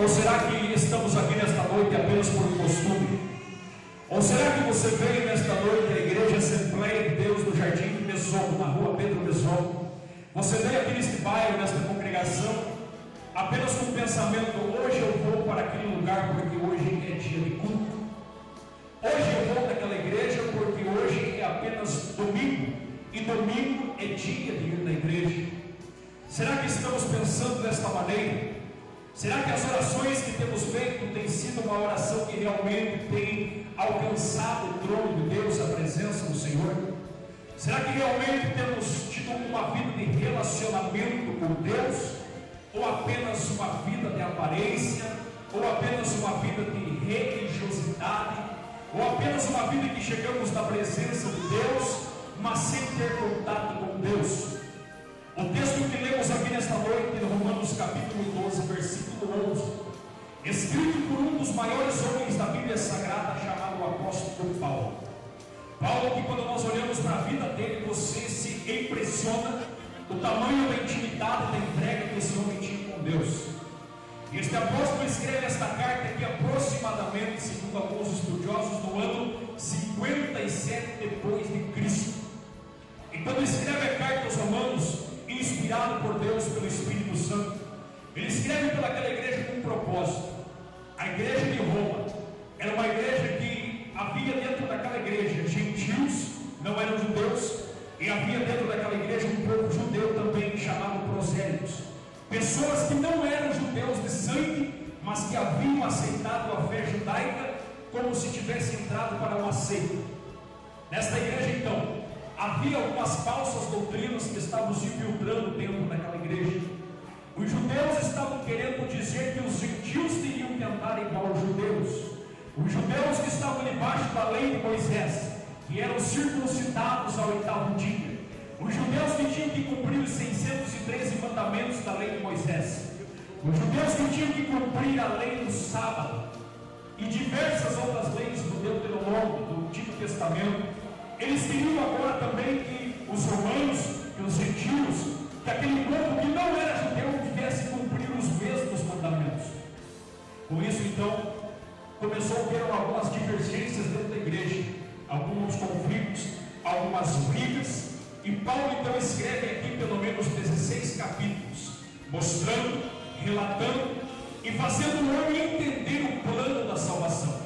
Ou será que estamos aqui nesta noite apenas por costume? Ou será que você veio nesta noite à Igreja Assembleia de Deus do Jardim Mesopo, na rua Pedro Mesopo? Você veio aqui neste bairro, nesta congregação, apenas com o pensamento: hoje eu vou para aquele lugar porque hoje é dia de culto. Hoje eu vou naquela igreja porque hoje é apenas domingo, e domingo é dia de ir na igreja. Será que estamos pensando desta maneira? Será que as orações que temos feito têm sido uma oração que realmente tem alcançado o trono de Deus, a presença do Senhor? Será que realmente temos tido uma vida de relacionamento com Deus? Ou apenas uma vida de aparência? Ou apenas uma vida de religiosidade? Ou apenas uma vida que chegamos na presença de Deus, mas sem ter contato com Deus? O texto que lemos aqui nesta noite, em Romanos capítulo 12, versículo 11, escrito por um dos maiores homens da Bíblia Sagrada, chamado o apóstolo Paulo. Paulo, que quando nós olhamos para a vida dele, você se impressiona o tamanho da intimidade, da entrega que esse homem tinha com Deus. E este apóstolo escreve esta carta aqui aproximadamente, segundo alguns estudiosos, no ano 57 depois de Cristo. E quando escreve a carta aos Romanos, inspirado por Deus pelo Espírito Santo, ele escreve pelaquela igreja com um propósito. A igreja de Roma era uma igreja que havia dentro daquela igreja gentios, não eram judeus, e havia dentro daquela igreja um povo judeu também chamado prosélitos, pessoas que não eram judeus de sangue, mas que haviam aceitado a fé judaica como se tivessem entrado para uma seita. Nesta igreja então havia algumas falsas doutrinas que estavam se infiltrando dentro daquela igreja. Os judeus estavam querendo dizer que os gentios teriam que andar igual aos judeus. Os judeus que estavam debaixo da lei de Moisés, que eram circuncidados ao 8º dia. Os judeus que tinham que cumprir os 613 mandamentos da lei de Moisés. Os judeus que tinham que cumprir a lei do sábado e diversas outras leis do Deuteronômio, do Antigo Testamento. Eles queriam agora também que os romanos, que os gentios, que aquele povo que não era judeu tivesse cumprir os mesmos mandamentos. Com isso então começou a ter algumas divergências dentro da igreja, alguns conflitos, algumas brigas, e Paulo então escreve aqui pelo menos 16 capítulos, mostrando, relatando e fazendo o homem entender o plano da salvação.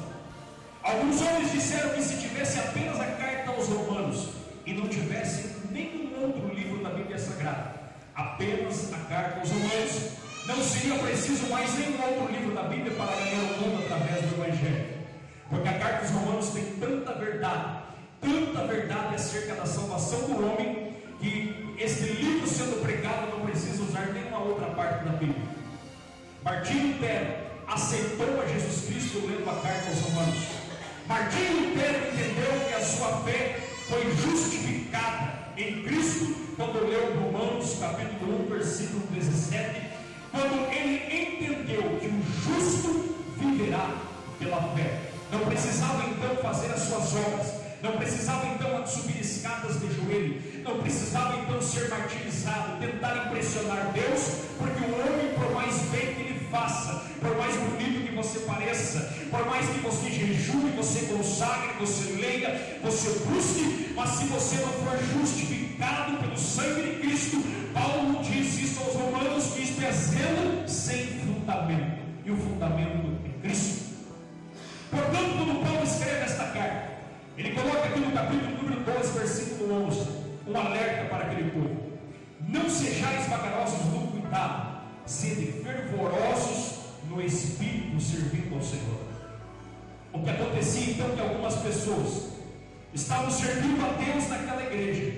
Alguns homens disseram que se tivesse apenas a carta aos Romanos e não tivesse nenhum outro livro da Bíblia Sagrada, apenas a carta aos Romanos, não seria preciso mais nenhum outro livro da Bíblia para ganhar o mundo através do Evangelho, porque a carta aos Romanos tem tanta verdade acerca da salvação do homem, que este livro sendo pregado não precisa usar nenhuma outra parte da Bíblia. Martinho Lutero aceitou a Jesus Cristo lendo a carta aos Romanos. Martinho Lutero entendeu que a sua fé foi justificada em Cristo quando leu Romanos capítulo 1, versículo 17, quando ele entendeu que o justo viverá pela fé. Não precisava então fazer as suas obras, não precisava então subir escadas de joelho, não precisava então ser martirizado, tentar impressionar Deus, porque o homem, por mais bem que ele faça, por mais bonito que você pareça, por mais que você jejue, você consagre, você leia, você busque, mas se você não for justificado pelo sangue de Cristo, Paulo diz isso aos Romanos, que isto é zelo sem fundamento, e o fundamento é Cristo. Portanto, quando Paulo escreve esta carta, ele coloca aqui no capítulo número 12, versículo 11, um alerta para aquele povo: não sejais vagarosos no cuidado, sede fervorosos no Espírito, servindo ao Senhor. O que acontecia então é que algumas pessoas estavam servindo a Deus naquela igreja,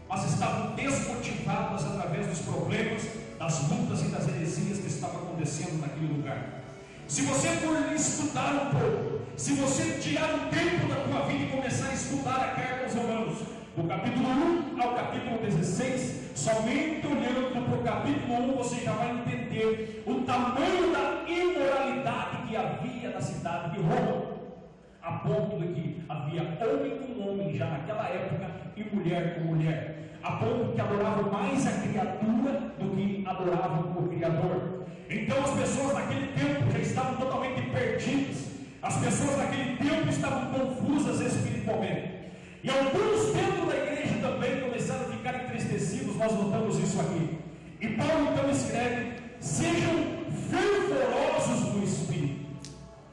mas estavam desmotivadas através dos problemas, das lutas e das heresias que estavam acontecendo naquele lugar. Se você for estudar um pouco, se você tirar um tempo da tua vida e começar a estudar a carta aos Romanos, do capítulo 1 ao capítulo 16, somente olhando para o capítulo 1 você já vai entender o tamanho da imoralidade que havia na cidade de Roma, a ponto de que havia homem com homem já naquela época e mulher com mulher, a ponto que adoravam mais a criatura do que adoravam o Criador. Então as pessoas naquele tempo já estavam estavam totalmente perdidas. As pessoas naquele tempo estavam confusas espiritualmente. E alguns dentro da igreja também começaram a ficar entristecidos. Nós notamos isso aqui. E Paulo então escreve: sejam fervorosos no Espírito.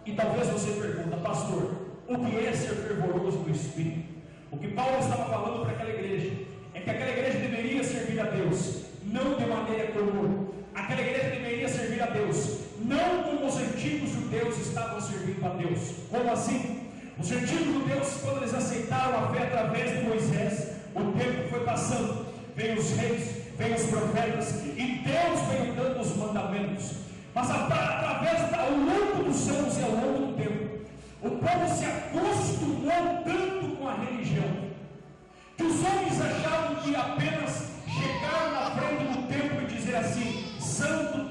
E talvez você pergunta: pastor, o que é ser fervoroso no Espírito? O que Paulo estava falando para aquela igreja é que aquela igreja deveria servir a Deus, não de maneira comum. Aquela igreja deveria servir a Deus, não como os antigos judeus estavam servindo a Deus. Como assim? Os antigos judeus, quando eles aceitaram a fé através de Moisés, o tempo foi passando, veio os reis, veio os profetas, e Deus veio dando os mandamentos. Mas através, ao longo dos anos e ao longo do tempo, o povo se acostumou tanto com a religião, que os homens achavam que apenas chegar na frente do templo e dizer assim: santo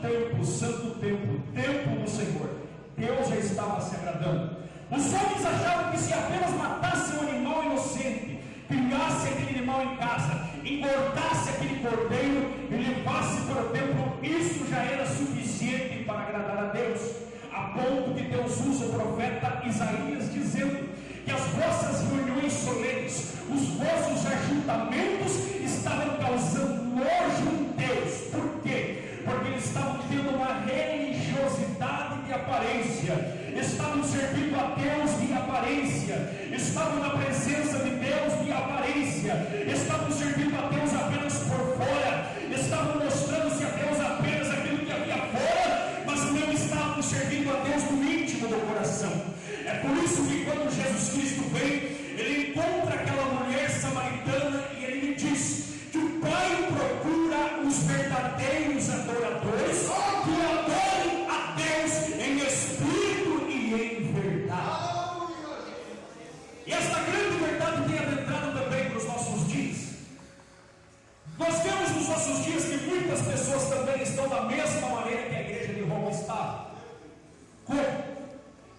templo, templo do Senhor, Deus já estava se agradando. Os homens achavam que se apenas matasse um animal inocente, criasse aquele animal em casa, engordasse aquele cordeiro e levasse para o templo, isso já era suficiente para agradar a Deus. A ponto que Deus usa o profeta Isaías dizendo que as vossas reuniões solenes, os vossos ajuntamentos estavam causando nojo em Deus. Por quê? Porque eles estavam tendo uma religiosidade de aparência, estavam servindo a Deus de aparência, estavam na presença de Deus de aparência, estavam servindo a Deus apenas por fora, estavam mostrando-se a Deus apenas aquilo que havia fora, mas não estavam servindo a Deus no íntimo do coração. É por isso que quando Jesus Cristo vem, ele encontra aquela mulher samaritana e ele lhe diz que o Pai procura os verdadeiros adoradores que adorem a Deus em espírito e em verdade. E esta grande verdade tem adentrado também para os nossos dias. Nós vemos nos nossos dias que muitas pessoas também estão da mesma maneira que a igreja de Roma estava. Como?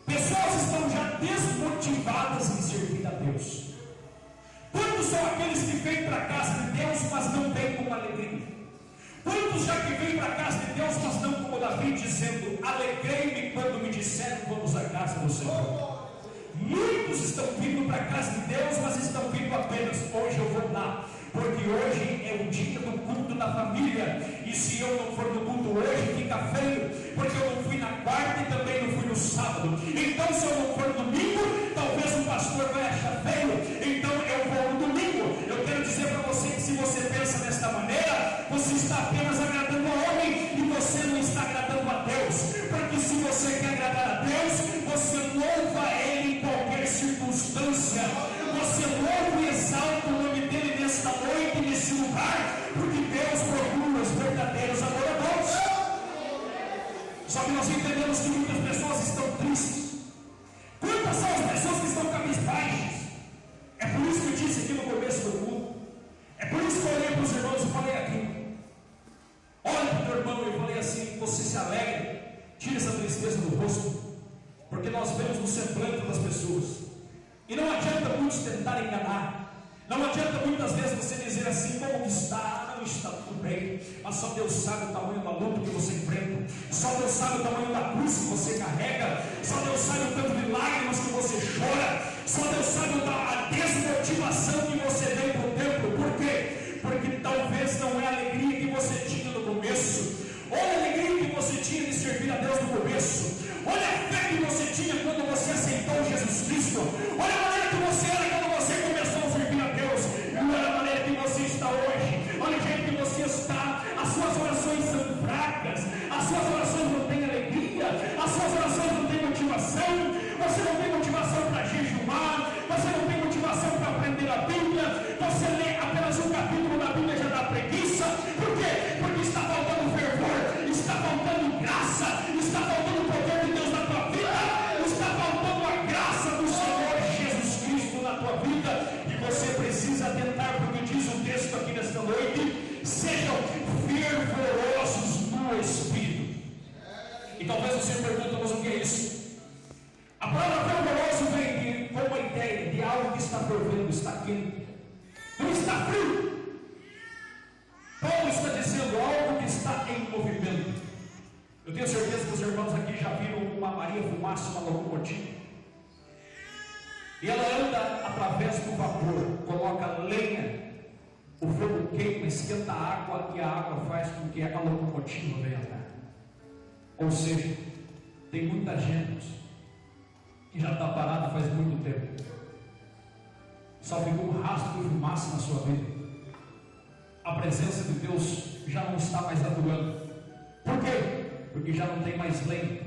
Pessoas estão já desmotivadas em servir a Deus. Quantos são aqueles que vêm para a casa de Deus, mas não vêm com alegria? Quantos já que vêm para a casa de Deus, mas não como Davi dizendo: alegrei-me quando me disseram vamos à casa do Senhor? Muitos estão vindo para a casa de Deus, mas estão vindo apenas: hoje eu vou lá, porque hoje é o dia do culto da família, e se eu não for no culto hoje, fica feio, porque eu não fui na quarta e também não fui no sábado. Então, se eu não for no domingo, talvez o pastor vai achar feio, então eu vou no domingo. Eu quero dizer para você que se você pensa desta maneira, você está apenas agradando ao homem e você não está agradando a Deus, porque se você quer agradar a Deus, você louva Ele em qualquer circunstância, você louva e exalta o nome dEle nesta noite, nesse lugar, porque Deus procura os verdadeiros adoradores. Só que nós entendemos que muitas pessoas estão tristes. Quantas são as pessoas que estão cabisbaixas? É por isso que eu disse aqui no começo do culto, é por isso que eu olhei para os irmãos e falei aqui: olha para o teu irmão e falei assim: você se alegra, tira essa tristeza do rosto, porque nós vemos no semblante das pessoas. E não adianta muitos tentar enganar. Não adianta muitas vezes você dizer assim: como está? Não está tudo bem. Mas só Deus sabe o tamanho da luta que você enfrenta. Só Deus sabe o tamanho da cruz que você carrega. Só Deus sabe o tanto de lágrimas que você chora. Só Deus sabe a desmotivação que você vem para o templo. Por quê? Porque talvez não é a alegria que você tinha no começo. Olha a alegria que você tinha de servir a Deus no começo. Olha a fé que você tinha quando você aceitou Jesus Cristo. Olha a maneira que você era quando você começou a servir a Deus. E olha a maneira que você está hoje. Olha o jeito que você está. As suas orações são fracas. As suas orações não têm alegria. As suas orações não têm motivação. Você não tem motivação para jejuar. Você não tem motivação para aprender a Bíblia. Você lê apenas um capítulo da Bíblia e já dá preguiça. Por quê? Porque está faltando fervor. Está faltando graça. Está faltando poder de Deus na tua vida. Está faltando a graça do Senhor Jesus Cristo na tua vida. E você precisa atentar, porque diz o texto aqui nesta noite: sejam fervorosos no Espírito. E talvez você pergunte: mas o que é isso? A palavra fervoroso vem com uma ideia de algo que está fervendo, está quente, não está frio. Paulo está dizendo algo que está em movimento. Eu tenho tenho certeza que os irmãos aqui já viram uma Maria Fumaça, uma locomotiva. E ela anda através do vapor, coloca lenha, o fogo queima, esquenta a água e a água faz com que a locomotiva venha andar. Ou seja, tem muita gente que já está parado faz muito tempo, só ficou um rastro de fumaça na sua vida. A presença de Deus já não está mais atuando. Por quê? Porque já não tem mais lenha,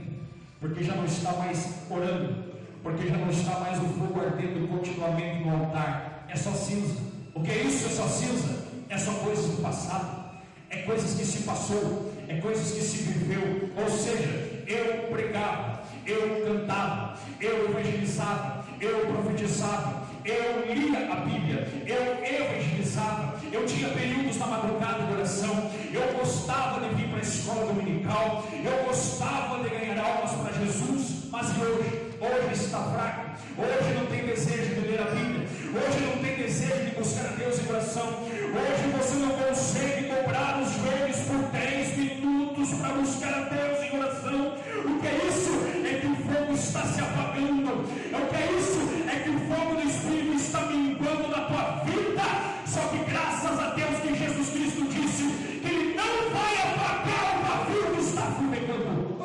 porque já não está mais orando, porque já não está mais o fogo ardendo continuamente no altar. É só cinza. O que é isso? É só cinza? É só coisas do passado, é coisas que se passou, é coisas que se viveu. Ou seja, eu pregava, eu cantava, eu evangelizava, eu profetizava, eu lia a Bíblia, eu evangelizava, eu tinha períodos na madrugada de oração, eu gostava de vir para a escola dominical, eu gostava de ganhar almas para Jesus. Mas hoje está fraco, hoje não tem desejo de ler a Bíblia, hoje não tem desejo de buscar a Deus em oração, hoje você não consegue dobrar os joelhos por 10 minutos para buscar a Deus em oração. O que é isso? É que o fogo está se apagando. O que é isso? É que o fogo do Espírito está minguando na tua vida. Só que graças a Deus que Jesus Cristo disse que Ele não vai apagar o pavio que está fumegando.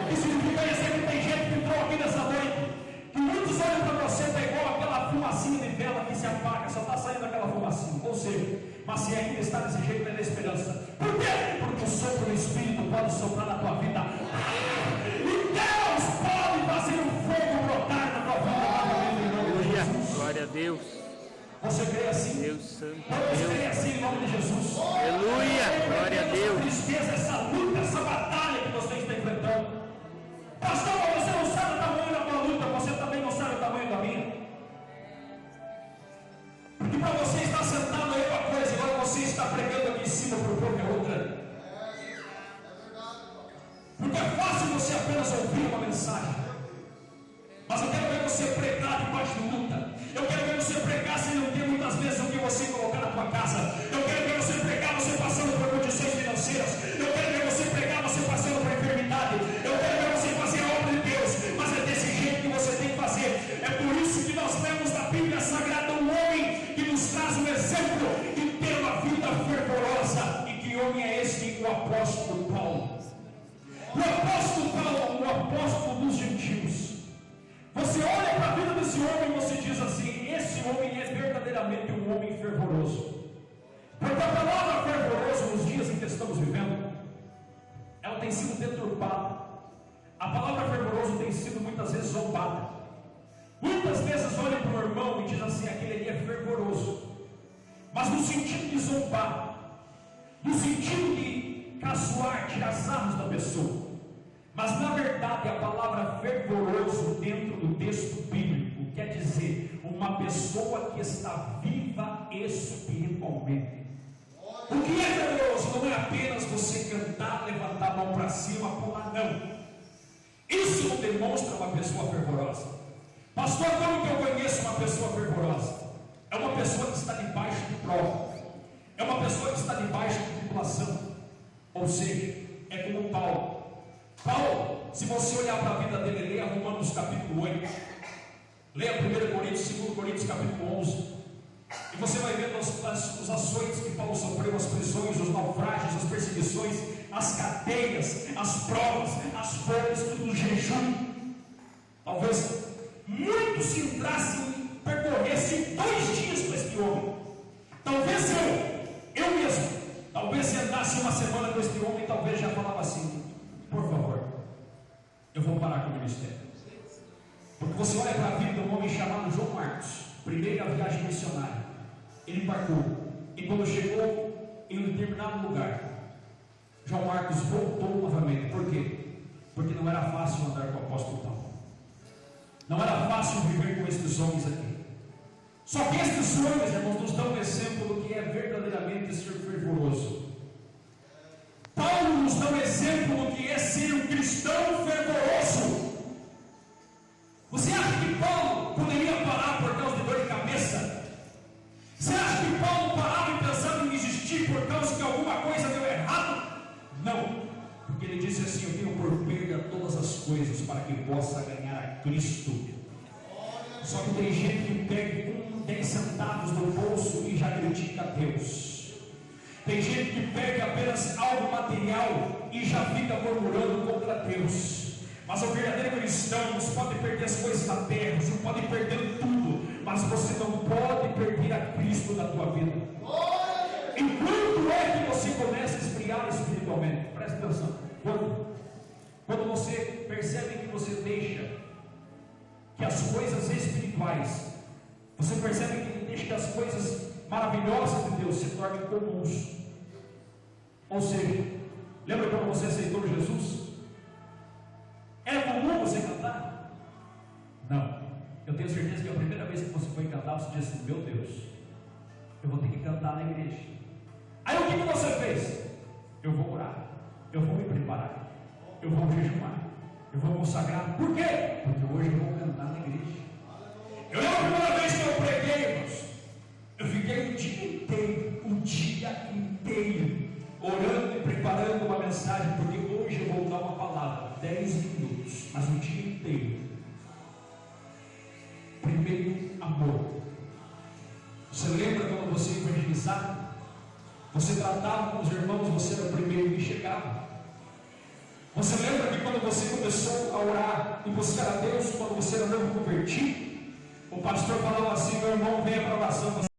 O que significa isso? É que tem gente que entrou aqui nessa noite, que muitos olham para você, está igual aquela fumacinha de vela que se apaga, só está saindo aquela fumacinha. Ou seja, mas se ainda está desse jeito, é da esperança. Por quê? Porque o sopro do Espírito pode soprar na tua vida. E Deus pode fazer o fogo brotar na tua vida. Aleluia, glória a Deus. Você crê assim? Deus Santo. Você crê assim em nome de Jesus? Aleluia, glória a Deus. Essa tristeza, essa luta, essa batalha que você está enfrentando. Pastor, você não sabe o tamanho da tua luta, você também não sabe o tamanho da minha. Porque para você estar sentado aí uma coisa, agora você está pregando aqui em cima para o povo é outra. Porque é fácil você apenas ouvir uma mensagem, mas eu quero ver você pregar debaixo de luta. Eu quero ver você pregar sem não ter muitas vezes o que você colocar na tua casa. Eu quero ver você pregar você passando por condições financeiras. Eu quero ver você pregar você passando por enfermidade. Eu quero ver você fazer a obra de Deus, mas é desse jeito que você tem que fazer. É por isso que nós temos na Bíblia Sagrada um homem que nos traz um exemplo de ter uma vida fervorosa. E que homem é esse? O apóstolo Paulo. O apóstolo Paulo, o apóstolo dos gentios. Você olha para a vida desse homem e você diz assim: esse homem é verdadeiramente um homem fervoroso. Porque a palavra fervoroso nos dias em que estamos vivendo, ela tem sido deturpada. A palavra fervoroso tem sido muitas vezes zombada. Muitas vezes olham para o irmão e dizem assim: aquele ali é fervoroso, mas no sentido de zombar, no sentido de caçoar, tirar sarros da pessoa. Mas na verdade a palavra fervoroso dentro do texto bíblico quer dizer uma pessoa que está viva espiritualmente. O que é fervoroso? Não é apenas você cantar, levantar a mão para cima, pular, não. Isso não demonstra uma pessoa fervorosa. Pastor, como que eu conheço uma pessoa fervorosa? É uma pessoa que está debaixo de prova, é uma pessoa que está debaixo de tribulação. Ou seja, é como Paulo. Paulo, se você olhar para a vida dele, leia Romanos capítulo 8, leia 1 Coríntios, 2 Coríntios capítulo 11, e você vai ver os açoites que Paulo sofreu, as prisões, os naufrágios, as perseguições, as cadeias, as provas, as fome, tudo o jejum. Talvez muitos entrassem, percorressem 2 dias com este homem. Talvez eu mesmo, talvez se andasse uma semana com este homem, talvez já falava assim: por favor, eu vou parar com o ministério. Porque você olha para a vida de um homem chamado João Marcos, primeira viagem missionária. Ele embarcou, e quando chegou em um determinado lugar, João Marcos voltou novamente. Por quê? Porque não era fácil andar com o apóstolo Paulo. Não era fácil viver com estes homens aqui. Só que estes homens, irmãos, nos dão um exemplo do que é verdadeiramente ser fervoroso. Paulo nos dá um exemplo do que é ser um cristão fervoroso. Você acha que Paulo poderia parar por causa de dor de cabeça? Você acha que Paulo parava e pensava em desistir por causa que alguma coisa deu errado? Não, porque ele Cristo. Só que tem gente que pega 10 centavos no bolso e já critica a Deus. Tem gente que pega apenas algo material e já fica murmurando contra Deus. Mas o verdadeiro cristão, você pode perder as coisas da terra, você pode perder tudo, mas você não pode perder a Cristo da tua vida. Enquanto é que você começa a esfriar espiritualmente? Presta atenção. Quando você percebe que você deixa que as coisas espirituais, você percebe que deixa que as coisas maravilhosas de Deus se tornem comuns. Ou seja, lembra quando você aceitou Jesus? Era comum você cantar? Não. Eu tenho certeza que a primeira vez que você foi cantar, você disse: meu Deus, eu vou ter que cantar na igreja. Aí o que você fez? Eu vou orar, eu vou me preparar, eu vou jejuar, eu vou consagrar. Por quê? Porque hoje eu vou cantar na igreja. Eu lembro a primeira vez que eu preguei, irmãos, eu fiquei o dia inteiro orando e preparando uma mensagem, porque hoje eu vou dar uma palavra, 10 minutos, mas o dia inteiro. Primeiro, amor. Você lembra quando você evangelizava? Você tratava com os irmãos, você era o primeiro que chegava. Você lembra que quando você começou a orar e buscar a Deus, quando você era novo convertido, o pastor falava assim: meu irmão, venha para a oração.